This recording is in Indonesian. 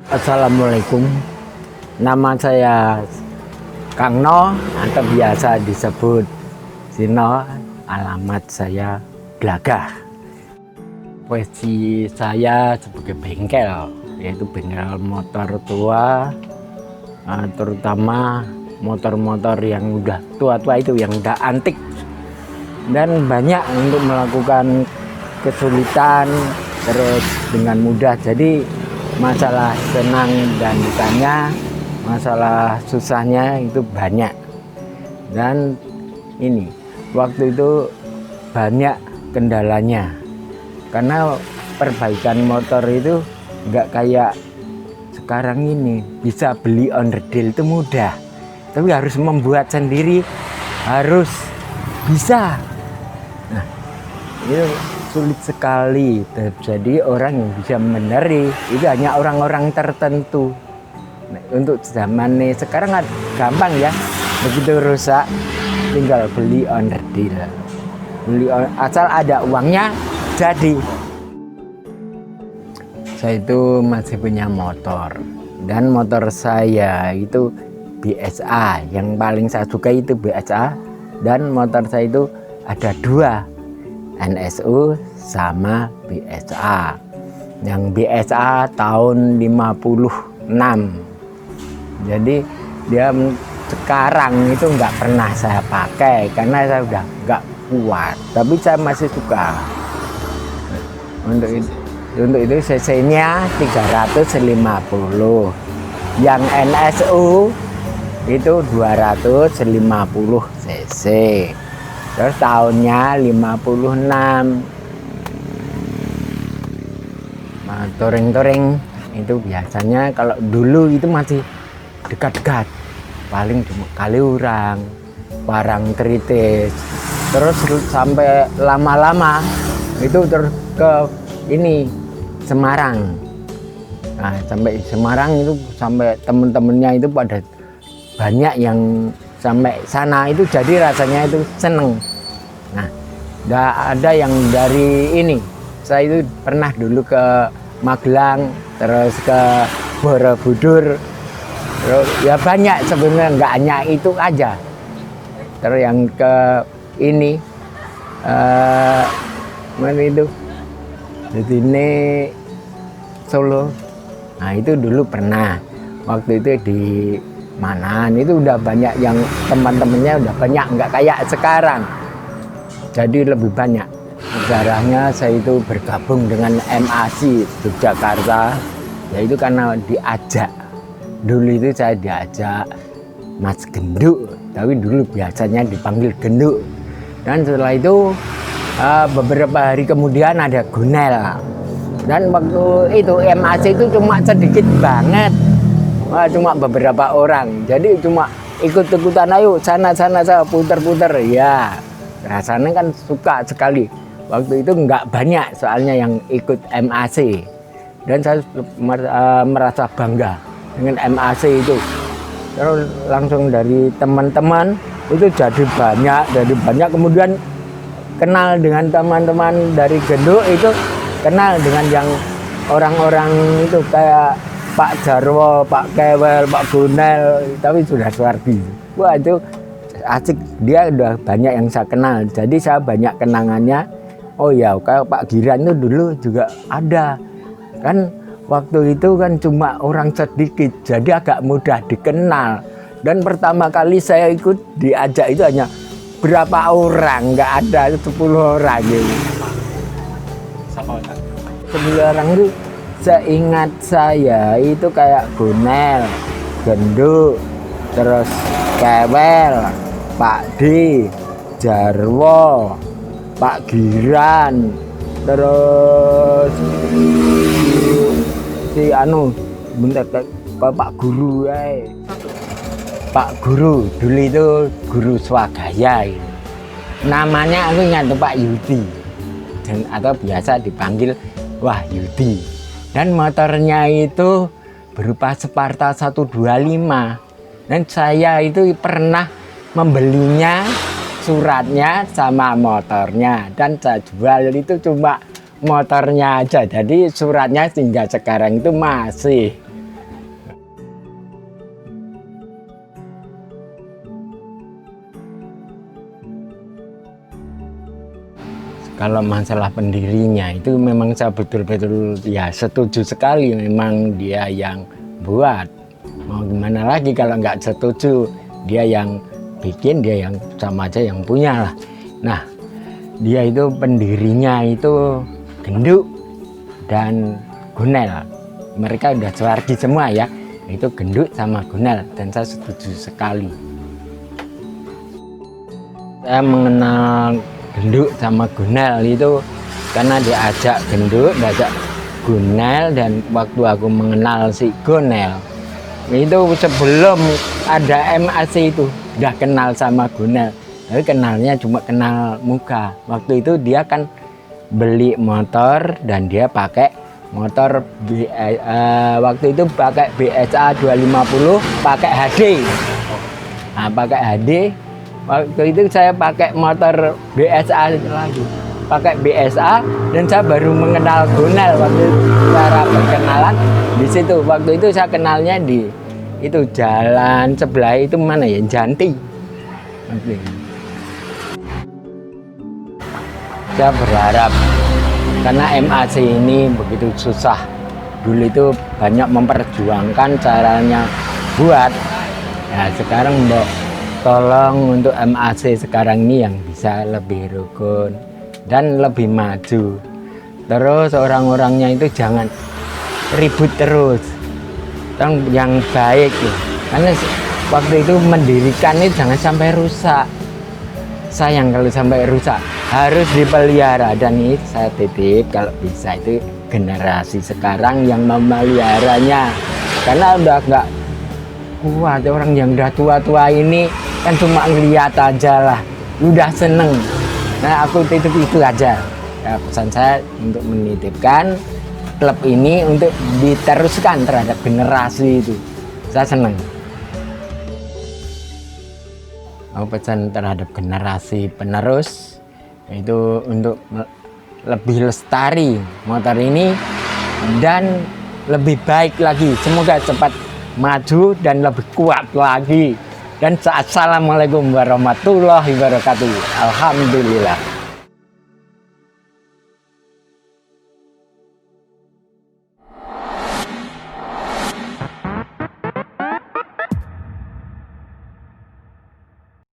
Assalamualaikum, nama saya Kang No atau biasa disebut Sino, alamat saya Glagah. Profesi saya sebagai bengkel, yaitu bengkel motor tua, terutama motor-motor yang udah tua-tua itu, yang udah antik, dan banyak untuk melakukan kesulitan terus dengan mudah. Jadi masalah senang dan dukanya, masalah susahnya itu banyak. Dan ini waktu itu banyak kendalanya, karena perbaikan motor itu nggak kayak sekarang ini bisa beli onderdil itu mudah, tapi harus membuat sendiri, harus bisa. Nah, itu sulit sekali. Jadi orang yang bisa meneri itu hanya orang-orang tertentu. Nah, untuk zaman sekarang kan gampang ya, begitu rusak tinggal beli onderdil, asal ada uangnya jadi. Saya itu masih punya motor, dan motor saya itu BSA, yang paling saya suka itu BSA. Dan motor saya itu ada dua, NSU sama BSA. Yang BSA tahun 56. Jadi dia sekarang itu nggak pernah saya pakai karena saya udah nggak kuat, tapi saya masih suka. Untuk itu cc-nya 350, yang NSU itu 250 cc, terus tahunnya 56. Nah, touring itu biasanya kalau dulu itu masih dekat-dekat, paling cuma Kaliurang, Parangtritis, terus sampai lama-lama itu terus ke ini Semarang. Nah, sampai Semarang itu sampai temen-temennya itu pada banyak yang sampai sana, itu jadi rasanya itu seneng. Nah, nggak ada yang dari ini. Saya itu pernah dulu ke Magelang, terus ke Borobudur, terus ya banyak sebenarnya, nggak hanya itu aja. Terus yang ke ini mana itu di sini Solo. Nah, itu dulu pernah, waktu itu di Manan itu udah banyak yang teman-temannya, udah banyak, nggak kayak sekarang, jadi lebih banyak. Sejarahnya saya itu bergabung dengan MAC Yogyakarta, yaitu karena diajak. Dulu itu saya diajak Mas Genduk, tapi dulu biasanya dipanggil Genduk. Dan setelah itu beberapa hari kemudian ada Gunel. Dan waktu itu MAC itu cuma sedikit banget, cuma beberapa orang. Jadi cuma ikut-ikutan, ayo sana puter-puter ya. Rasanya kan suka sekali. Waktu itu nggak banyak soalnya yang ikut MAC. Dan saya merasa bangga dengan MAC itu. Terus langsung dari teman-teman itu jadi banyak, kemudian kenal dengan teman-teman dari Genduk itu, kenal dengan yang orang-orang itu kayak Pak Jarwo, Pak Kewel, Pak Gunel, tapi sudah Suwardi. Wah, itu asik, dia udah banyak yang saya kenal, jadi saya banyak kenangannya. Oh ya, kayak Pak Giran itu dulu juga ada. Kan waktu itu kan cuma orang sedikit, jadi agak mudah dikenal. Dan pertama kali saya ikut diajak itu hanya berapa orang, nggak ada 10 orang gitu. Sama 10 orang itu seingat saya itu kayak Gunel, Genduk, terus Kewel, Pak D, Jarwo, Pak Giran, terus si bentar, Pak Guru, Pak Guru dulu itu guru swagaya itu. Namanya aku ingat Pak Yudi, dan atau biasa dipanggil Wah Yudi. Dan motornya itu berupa Sparta 125. Dan saya itu pernah membelinya, suratnya sama motornya, dan saya jual itu cuma motornya aja. Jadi suratnya hingga sekarang itu masih. Kalau masalah pendirinya itu memang saya betul-betul ya setuju sekali, memang dia yang buat. Mau gimana lagi kalau nggak setuju, dia yang bikin, dia yang sama aja yang punya lah. Nah, dia itu pendirinya itu Genduk dan Gunel. Mereka udah sewargi semua ya, itu Genduk sama Gunel, dan saya setuju sekali. Saya mengenal Genduk sama Gunel itu karena diajak Genduk, diajak Gunel, dan waktu aku mengenal si Gunel itu sebelum ada MAC itu udah kenal sama Gunel. Tapi kenalnya cuma kenal muka. Waktu itu dia kan beli motor dan dia pakai motor waktu itu pakai BSA 250 pakai HD. Nah, pakai HD. Waktu itu saya pakai motor BSA lagi, pakai BSA, dan saya baru mengenal Gunel waktu cara perkenalan di situ. Waktu itu saya kenalnya di itu jalan sebelah itu mana ya, Janti. Saya berharap karena MAC ini begitu susah, dulu itu banyak memperjuangkan caranya buat. Ya sekarang Mbak, tolong untuk MAC sekarang ini yang bisa lebih rukun dan lebih maju. Terus orang-orangnya itu jangan ribut terus, yang baik ya. Karena waktu itu mendirikan ini jangan sampai rusak. Sayang kalau sampai rusak, harus dipelihara. Dan ini saya titip kalau bisa itu generasi sekarang yang memeliharanya, karena udah nggak kuat. Orang yang udah tua-tua ini kan cuma ngeliat aja lah, udah seneng. Nah aku titip itu aja ya, pesan saya untuk menitipkan klub ini untuk diteruskan terhadap generasi itu. Saya seneng. Mau pesan terhadap generasi penerus itu untuk lebih lestari motor ini dan lebih baik lagi. Semoga cepat maju dan lebih kuat lagi. Dan assalamualaikum warahmatullahi wabarakatuh. Alhamdulillah.